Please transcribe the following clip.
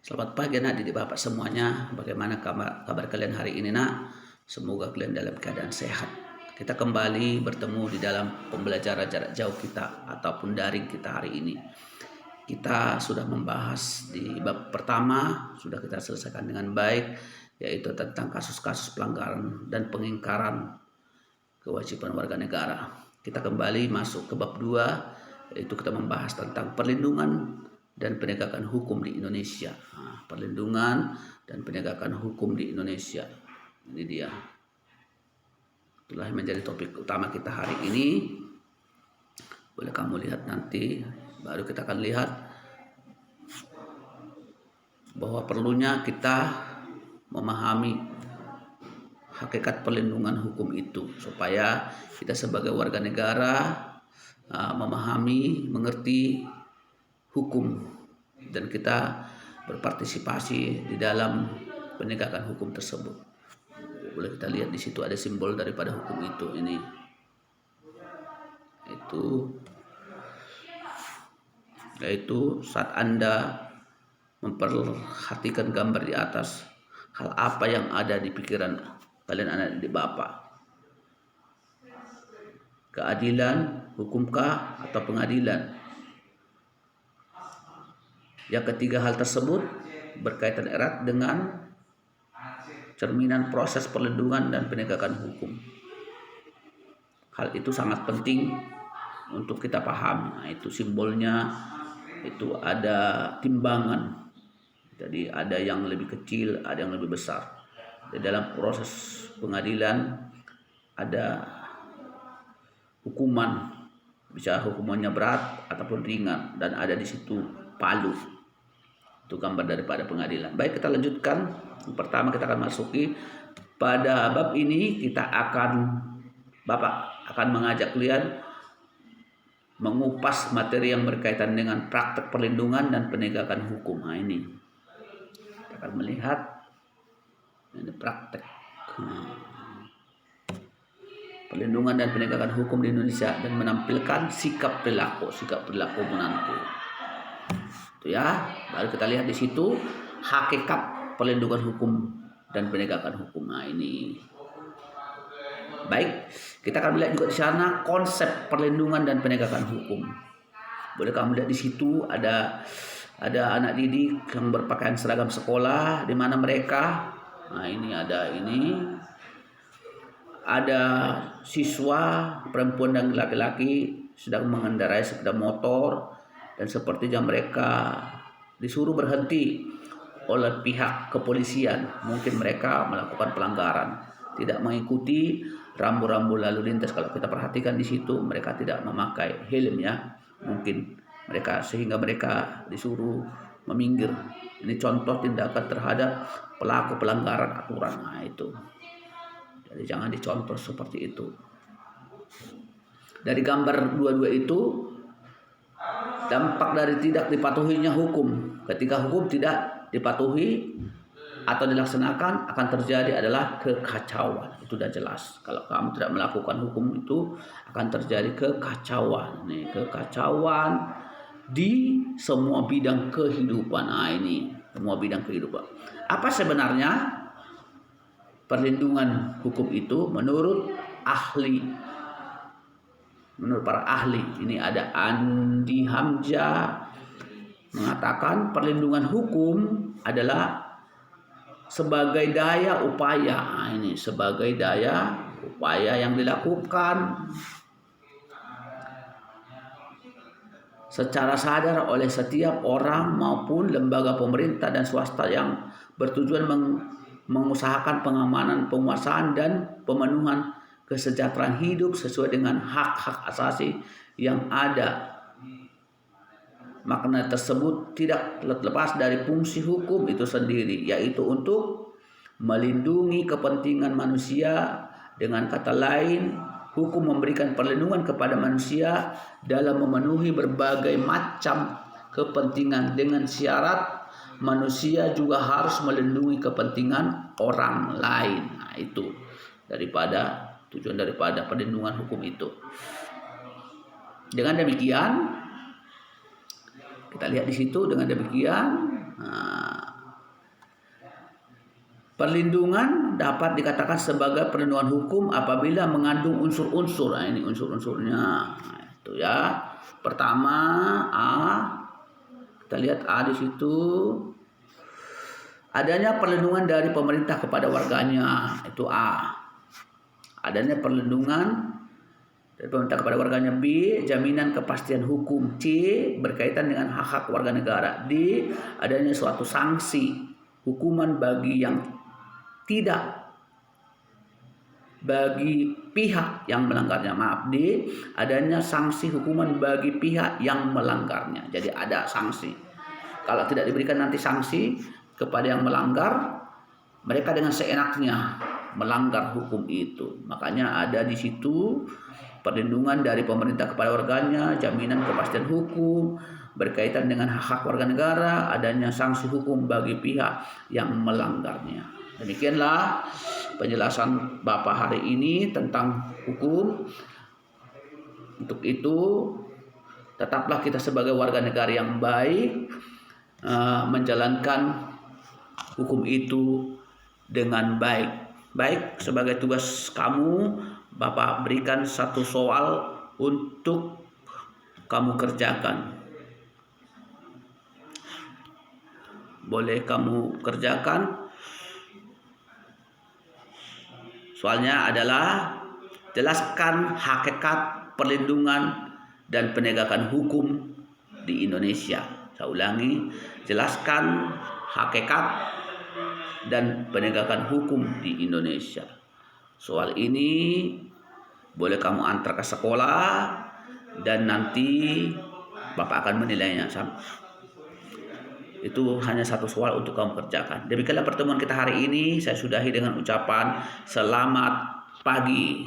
Selamat pagi anak didik Bapak semuanya. Bagaimana kabar kalian hari ini nak? Semoga kalian dalam keadaan sehat. Kita kembali bertemu di dalam pembelajaran jarak jauh kita ataupun daring kita hari ini. Kita sudah membahas di bab pertama, sudah kita selesaikan dengan baik, yaitu tentang kasus-kasus pelanggaran dan pengingkaran kewajiban warga negara. Kita kembali masuk ke bab 2, yaitu kita membahas tentang perlindungan dan penegakan hukum di Indonesia. Perlindungan dan penegakan hukum di Indonesia. Ini dia. Itulah yang menjadi topik utama kita hari ini. Boleh kamu lihat nanti, baru kita akan lihat bahwa perlunya kita memahami hakikat perlindungan hukum itu, supaya kita sebagai warga negara memahami, mengerti hukum, dan kita berpartisipasi di dalam penegakan hukum tersebut. Boleh kita lihat di situ ada simbol daripada hukum itu. Ini yaitu saat Anda memperhatikan gambar di atas, hal apa yang ada di pikiran kalian anak didik Bapak? Keadilan, hukumkah, atau pengadilan? Yang ketiga, hal tersebut berkaitan erat dengan cerminan proses perlindungan dan penegakan hukum. Hal itu sangat penting untuk kita pahami. Nah, itu simbolnya, itu ada timbangan. Jadi ada yang lebih kecil, ada yang lebih besar. Di dalam proses pengadilan ada hukuman, bisa hukumannya berat ataupun ringan, dan ada di situ palu. Itu gambar daripada pengadilan. Baik, kita lanjutkan. Yang pertama kita akan masuki pada bab ini. Bapak akan mengajak kalian mengupas materi yang berkaitan dengan praktek perlindungan dan penegakan hukum. Nah, ini kita akan melihat ini praktek perlindungan dan penegakan hukum di Indonesia dan menampilkan sikap perilaku menantu. Ya, baru kita lihat di situ hakikat perlindungan hukum dan penegakan hukum. Nah, ini baik, kita akan melihat juga di sana konsep perlindungan dan penegakan hukum. Boleh kamu lihat di situ ada anak didik yang berpakaian seragam sekolah, di mana mereka, nah ini ada siswa perempuan dan laki-laki sedang mengendarai sepeda motor. Dan sepertinya mereka disuruh berhenti oleh pihak kepolisian. Mungkin mereka melakukan pelanggaran, tidak mengikuti rambu-rambu lalu lintas. Kalau kita perhatikan di situ, mereka tidak memakai helm ya. Mungkin sehingga mereka disuruh meminggir. Ini contoh tindakan terhadap pelaku pelanggaran aturan. Nah, itu. Jadi jangan dicontoh seperti itu. Dari gambar dua-dua itu, dampak dari tidak dipatuhinya hukum. Ketika hukum tidak dipatuhi atau dilaksanakan, akan terjadi adalah kekacauan. Itu sudah jelas. Kalau kamu tidak melakukan hukum itu, akan terjadi kekacauan. Nih, kekacauan di semua bidang kehidupan. Nah, ini semua bidang kehidupan. Apa sebenarnya perlindungan hukum itu menurut para ahli? Ini ada Andi Hamzah mengatakan perlindungan hukum adalah sebagai daya upaya. Nah, ini sebagai daya upaya yang dilakukan secara sadar oleh setiap orang maupun lembaga pemerintah dan swasta yang bertujuan mengusahakan pengamanan, penguasaan, dan pemenuhan kesejahteraan hidup sesuai dengan hak-hak asasi yang ada. Makna tersebut tidak lepas dari fungsi hukum itu sendiri, yaitu untuk melindungi kepentingan manusia. Dengan kata lain, hukum memberikan perlindungan kepada manusia dalam memenuhi berbagai macam kepentingan, dengan syarat manusia juga harus melindungi kepentingan orang lain. Nah, itu tujuan daripada perlindungan hukum itu. Dengan demikian, kita lihat di situ, dengan demikian Perlindungan dapat dikatakan sebagai perlindungan hukum apabila mengandung unsur-unsur. Nah, ini unsur-unsurnya. Nah, itu ya. Pertama, A. Kita lihat A di situ. Adanya perlindungan dari pemerintah kepada warganya. Itu A. Adanya perlindungan dari pemerintah kepada warganya. B. Jaminan kepastian hukum. C. Berkaitan dengan hak-hak warga negara. D. Adanya suatu sanksi hukuman bagi pihak yang melanggarnya. Maaf, D. Adanya sanksi hukuman bagi pihak yang melanggarnya. Jadi ada sanksi. Kalau tidak diberikan nanti sanksi kepada yang melanggar, mereka dengan seenaknya melanggar hukum itu. Makanya ada di situ perlindungan dari pemerintah kepada warganya, jaminan kepastian hukum, berkaitan dengan hak-hak warga negara, adanya sanksi hukum bagi pihak yang melanggarnya. Demikianlah penjelasan Bapak hari ini tentang hukum. Untuk itu, tetaplah kita sebagai warga negara yang baik, menjalankan hukum itu dengan baik. Baik, sebagai tugas kamu, Bapak berikan satu soal untuk kamu kerjakan. Boleh kamu kerjakan. Soalnya adalah jelaskan hakikat perlindungan dan penegakan hukum di Indonesia. Saya ulangi, jelaskan hakikat dan penegakan hukum di Indonesia. Soal ini boleh kamu antar ke sekolah dan nanti Bapak akan menilainya. Itu hanya satu soal untuk kamu kerjakan. Demikianlah pertemuan kita hari ini. Saya sudahi dengan ucapan selamat pagi.